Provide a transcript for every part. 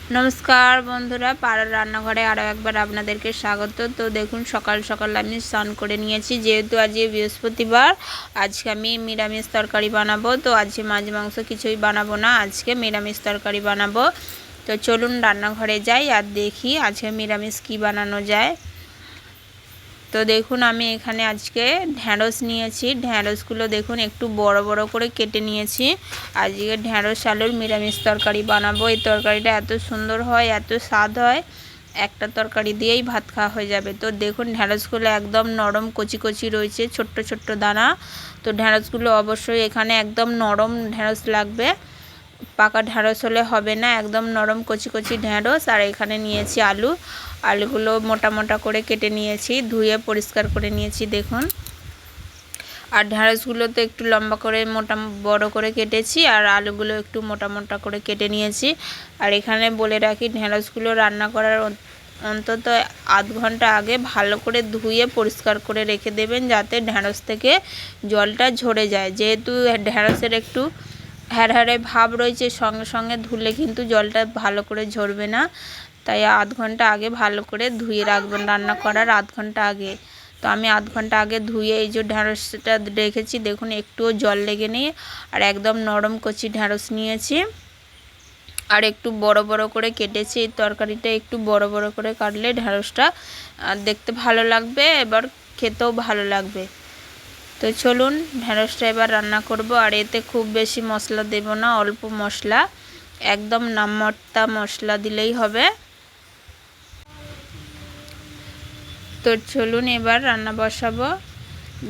नमस्कार बंधुरा पाड़ार रान्नाघरे आरो एकबार आपनादेरके स्वागत। तो देखुन सकाल सकाल आमी स्नान करे निएछि जेहेतु आज बृहस्पतिवार आजके आमी निरामिष तरकारी बानाबो। तो आज माछ मांस किछुई बानाबो ना, आजके निरामिष तरकारी बानाबो। तो चलुन रान्नाघरे जाई आर देखी आजके निरामिष कि बानानो जाय। तो देखुन आमी एखाने आजके ढेঁড়স निয়েছি, ঢেঁড়সগুলো দেখুন একটু বড় বড় করে কেটে নিয়েছি। আজকে ঢেঁড়স আলুর নিরামিষ তরকারি বানাবো। এই তরকারিটা এত সুন্দর হয়, এত স্বাদ হয়, একটা তরকারি দিয়েই ভাত খাওয়া হয়ে যাবে। তো দেখুন ঢেঁড়সগুলো একদম নরম কচি কচি রয়েছে, ছোট্ট ছোট্ট দানা। তো ঢেঁড়সগুলো অবশ্যই এখানে একদম নরম ঢেঁড়স লাগবে, পাকা ঢেঁড়স হলে হবে না, একদম নরম কচি কচি ঢেঁড়স। আর এখানে নিয়েছি আলু, আলুগুলো মোটা মোটা করে কেটে নিয়েছি, ধুয়ে পরিষ্কার করে নিয়েছি দেখুন। আর ঢেঁড়সগুলো তো একটু লম্বা করে মোটা বড় করে কেটেছি, আর আলুগুলো একটু মোটা মোটা করে কেটে নিয়েছি। আর এখানে বলে রাখি ঢেঁড়সগুলো রান্না করার অন্তত আধ ঘন্টা আগে ভালো করে ধুয়ে পরিষ্কার করে রেখে দেবেন, যাতে ঢেঁড়স থেকে জলটা ঝরে যায়। যেহেতু ঢেঁড়সের একটু হ্যাড়হ্যাড়ে ভাব রয়েছে, সঙ্গে সঙ্গে ধুলে কিন্তু জলটা ভালো করে ঝরবে না, তাই আধ ঘন্টা আগে ভালো করে ধুয়ে রাখবেন, রান্না করার আধ ঘন্টা আগে। তো আমি আধ ঘন্টা আগে ধুয়ে এই যে ঢেঁড়সটা রেখেছি দেখুন, একটুও জল লেগে নেই, আর একদম নরম কচি ঢেঁড়স নিয়েছি, আর একটু বড় বড় করে কেটেছি। এই তরকারিটা একটু বড় বড় করে কাটলে ঢেঁড়সটা দেখতে ভালো লাগবে, এবার খেতেও ভালো লাগবে। তো চলুন ঢেঁড়সটা এবার রান্না করব। আর এতে খুব বেশি মশলা দেব না, অল্প মশলা, একদম নামমাত্রা মশলা দিলেই হবে। তো চলুন এবার রান্না বসাবো।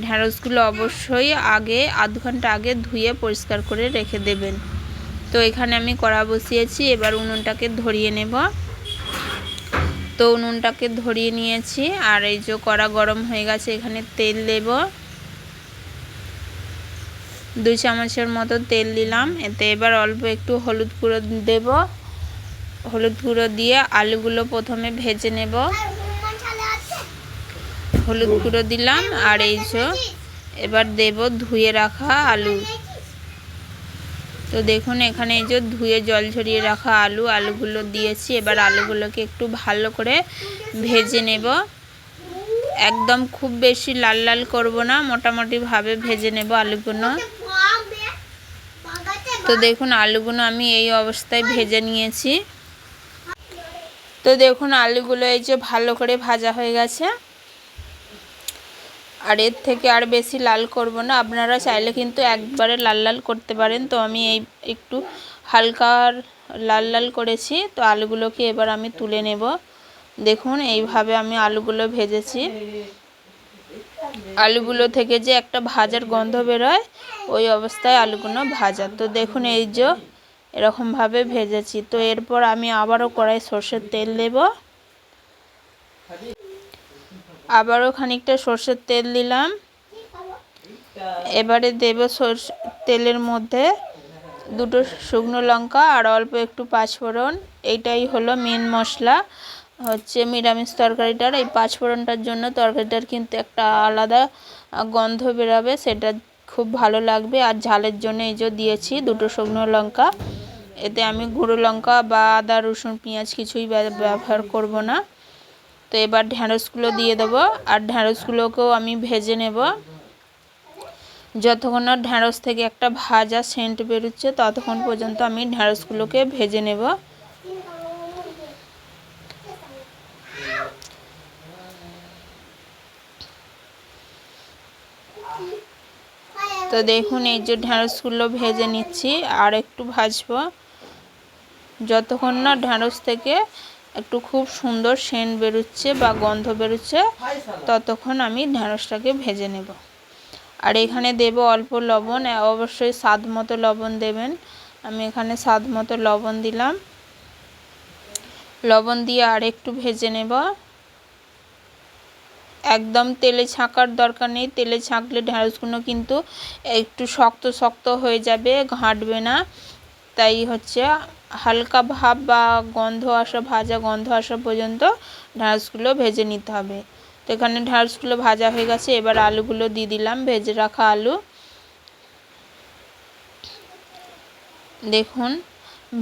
ঢেঁড়সগুলো অবশ্যই আগে আধ ঘন্টা আগে ধুয়ে পরিষ্কার করে রেখে দেবেন। তো এখানে আমি কড়া বসিয়েছি, এবার উনুনটাকে ধরিয়ে নেব। তো উনুনটাকে ধরিয়ে নিয়েছি, আর এই যে কড়া গরম হয়ে গেছে, এখানে তেল দেব, 2 চামচের মতো তেল দিলাম। এতে এবার অল্প একটু হলুদ গুঁড়ো দেব, হলুদ গুঁড়ো দিয়ে আলুগুলো প্রথমে ভেজে নেব। হলুদ গুঁড়ো দিলাম, আর এই যে এবার দেব ধুয়ে রাখা আলু। তো দেখুন এখানে এই যে ধুয়ে জল ঝরিয়ে রাখা আলুগুলো দিয়েছি। এবার আলুগুলোকে একটু ভালো করে ভেজে নেব, একদম খুব বেশি লাল লাল করব না, মোটামুটি ভাবে ভেজে নেব আলুগুলো। তো দেখুন আলুগুলো আমি এই অবস্থায় ভেজে নিয়েছি। তো দেখুন আলুগুলো এই যে ভালো করে ভাজা হয়ে গেছে, আর এর থেকে আর বেশি লাল করব না। আপনারা চাইলে কিন্তু একবারে লাল লাল করতে পারেন। তো আমি এই একটু হালকা লাল লাল করেছি। তো আলুগুলোকে এবার আমি তুলে নেব। দেখুন এইভাবে আমি আলুগুলো ভেজেছি, আলুগুলো থেকে যে একটা ভাজার গন্ধ বেরোয়, ওই অবস্থায় আলুগুলো ভাজা। তো দেখুন এই যে এরকমভাবে ভেজেছি। তো এরপর আমি আবারও কড়াই সর্ষের তেল দেব, আবারও খানিকটা সর্ষের তেল দিলাম। এবারে দেব তেলের মধ্যে 2টো শুকনো লঙ্কা আর অল্প একটু পাঁচফোড়ন। এইটাই হলো মেন মশলা হচ্ছে নিরামিষ তরকারিটার। এই পাঁচফোড়নটার জন্য তরকারিটার কিন্তু একটা আলাদা গন্ধ বেরাবে, সেটা খুব ভালো লাগবে। আর ঝালের জন্য এই যে দিয়েছি 2টো শুকনো লঙ্কা। এতে আমি গুঁড়ো লঙ্কা বা আদা রসুন পেঁয়াজ কিছুই ব্যবহার করব না। তো এবার ঢেঁড়সগুলো দিয়ে দেবো, আর ঢেঁড়সগুলোকেও আমি ভেজে নেব। যতক্ষণ না ঢেঁড়স থেকে একটা ভাজা সেন্ট বেরোচ্ছে ততক্ষণ পর্যন্ত আমি ঢেঁড়সগুলোকে ভেজে নেব। তো দেখুন এই যে ঢেঁড়সগুলো ভেজে নিচ্ছি, আর একটু ভাজবো। যতক্ষণ না ঢেঁড়স থেকে একটু খুব সুন্দর সেন্ট বেরোচ্ছে বা গন্ধ বেরোচ্ছে ততক্ষণ আমি ঢেঁড়সটাকে ভেজে নেব। আর এখানে দেব অল্প লবণ, অবশ্যই স্বাদ মতো লবণ দেবেন। আমি এখানে স্বাদ মতো লবণ দিলাম, লবণ দিয়ে আর একটু ভেজে নেব। একদম তেলে ছাঁকার দরকার নেই, তেলে ছাঁকলে ঢেঁড়সগুলো কিন্তু একটু শক্ত শক্ত হয়ে যাবে, ঘাঁটবে না। তাই হচ্ছে হালকা ভাব বা গন্ধ আসা, ভাজা গন্ধ আসা পর্যন্ত ঢেঁড়সগুলো ভেজে নিতে হবে। তো এখানে ঢেঁড়সগুলো ভাজা হয়ে গেছে, এবার আলুগুলো দিয়ে দিলাম, ভেজে রাখা আলু। দেখুন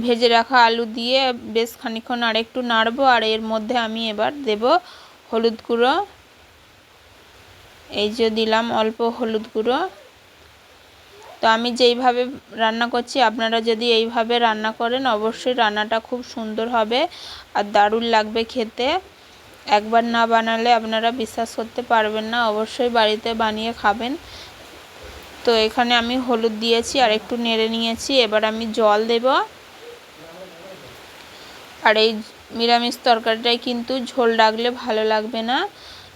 ভেজে রাখা আলু দিয়ে বেশ খানিকক্ষণ আরেকটু নাড়বো। আর এর মধ্যে আমি এবার দেব হলুদ গুঁড়ো। এই যে দিলাম অল্প হলুদ গুঁড়ো। তো আমি যেইভাবে রান্না করছি আপনারা যদি এইভাবে রান্না করেন অবশ্যই রান্নাটা খুব সুন্দর হবে আর দারুণ লাগবে খেতে। একবার না বানালে আপনারা বিশ্বাস করতে পারবেন না, অবশ্যই বাড়িতে বানিয়ে খাবেন। তো এখানে আমি হলুদ দিয়েছি আর একটু নেড়ে নিয়েছি। এবার আমি জল দেব। আর এই নিরামিষ তরকারিটাই কিন্তু ঝোল রাখলে ভালো লাগবে না,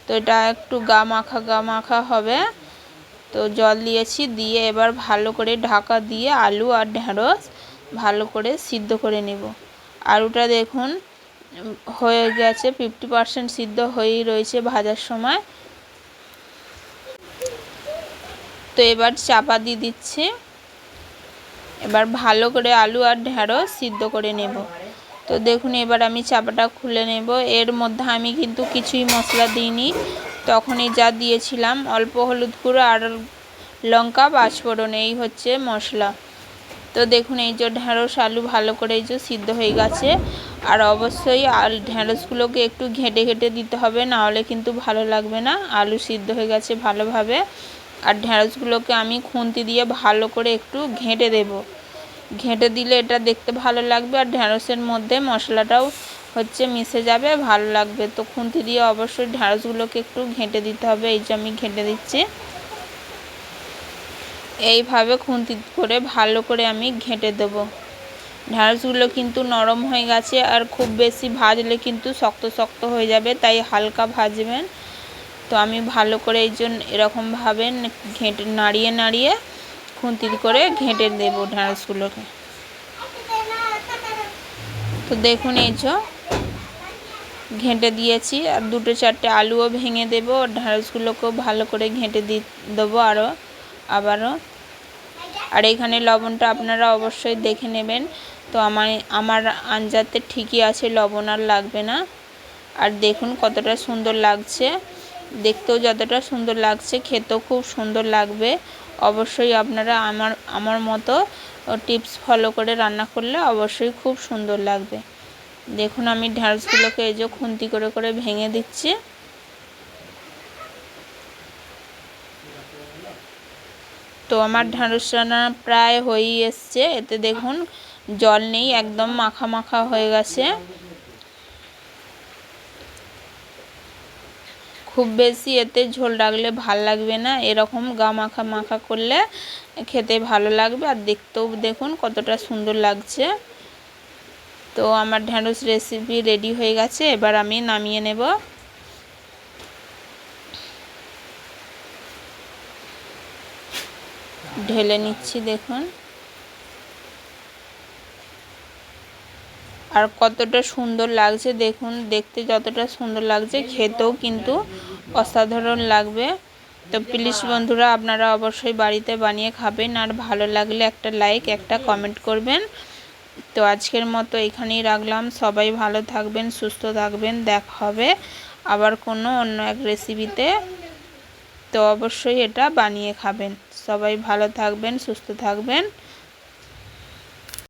তো এটা একটু গা মাখা হবে। তো জল দিয়েছি, দিয়ে এবার ভালো করে ঢাকা দিয়ে আলু আর ঢেঁড়স ভালো করে সিদ্ধ করে নেব। আলুটা দেখুন হয়ে গেছে, 50% সিদ্ধ হয়েই রয়েছে ভাজার সময়। তো এবার চাপা দিয়ে দিচ্ছি। এবার ভালো করে আলু আর ঢেঁড়স সিদ্ধ করে নেব। তো দেখুন এবার আমি চাপাটা খুলে নেব। এর মধ্যে আমি কিন্তু কিছুই মশলা দিইনি, তখনই যা দিয়েছিলাম অল্প হলুদ গুঁড়ো আর লঙ্কা পাঁচফোড়ন, এই হচ্ছে মশলা। তো দেখুন এই যে ঢেঁড়স আলু ভালো করে এই যে সিদ্ধ হয়ে গেছে। আর অবশ্যই ঢেঁড়সগুলোকে একটু ঘেঁটে দিতে হবে, না হলে কিন্তু ভালো লাগবে না। আলু সিদ্ধ হয়ে গেছে ভালোভাবে। আর ঢেঁড়সগুলোকে আমি খুন্তি দিয়ে ভালো করে একটু ঘেঁটে দেব। ঘেঁটে দিলে এটা দেখতে ভালো লাগবে আর ঢেঁড়সের মধ্যে মশলাটাও হচ্ছে মিশে যাবে, ভালো লাগবে। তো খুন্তি দিয়ে অবশ্যই ঢেঁড়সগুলোকে একটু ঘেঁটে দিতে হবে। এই যে আমি ঘেঁটে দিচ্ছি। এইভাবে খুন্তি করে ভালো করে আমি ঘেঁটে দেব। ঢেঁড়সগুলো কিন্তু নরম হয়ে গেছে, আর খুব বেশি ভাজলে কিন্তু শক্ত হয়ে যাবে, তাই হালকা ভাজবেন। তো আমি ভালো করে এই জন্য এরকমভাবে ঘেঁটে নাড়িয়ে খুন্তি করে ঘেঁটে দেব ঢেঁড়সগুলোকে। তো দেখুন এই যে ঘেঁটে দিয়েছি, আর 2-4টে আলুও ভেঙে দেবো। ঢেঁড়সগুলোকেও ভালো করে ঘেঁটে দেবো আবারও। আর এখানে লবণটা আপনারা অবশ্যই দেখে নেবেন। তো আমার আঞ্জাতে ঠিকই আছে, লবণ আর লাগবে না। আর দেখুন কতটা সুন্দর লাগছে, দেখতেও যতটা সুন্দর লাগছে খেতেও খুব সুন্দর লাগবে। অবশ্যই আপনারা আমার মতো টিপস ফলো করে রান্না করলে অবশ্যই খুব সুন্দর লাগবে। দেখুন আমি ঢেঁড়সগুলোকে এই যে খুন্তি করে ভেঙে দিচ্ছি। তো আমার ঢেঁড়স রান্না প্রায় হয়েই এসছে। এতে দেখুন জল নেই, একদম মাখা হয়ে গেছে। খুব বেশি এতে ঝোল রাখলে ভাল লাগবে না, এরকম গা মাখা করলে খেতে ভালো লাগবে। আর দেখতেও দেখুন কতটা সুন্দর লাগছে। তো আমার ঢেঁড়স রেসিপি রেডি হয়ে গেছে, এবার আমি নামিয়ে নেব। ঢেলে নিচ্ছি দেখুন। আর কতটা সুন্দর লাগছে দেখুন, দেখতে যতটা সুন্দর লাগছে খেতেও কিন্তু অসাধারণ লাগবে। তো প্লিজ বন্ধুরা আপনারা অবশ্যই বাড়িতে বানিয়ে খাবেন, আর ভালো লাগলে একটা লাইক একটা কমেন্ট করবেন। তো আজকের মতো এখানেই রাখলাম। সবাই ভালো থাকবেন, সুস্থ থাকবেন। দেখা হবে আবার কোনো অন্য এক রেসিপিতে। তো অবশ্যই এটা বানিয়ে খাবেন। সবাই ভালো থাকবেন, সুস্থ থাকবেন।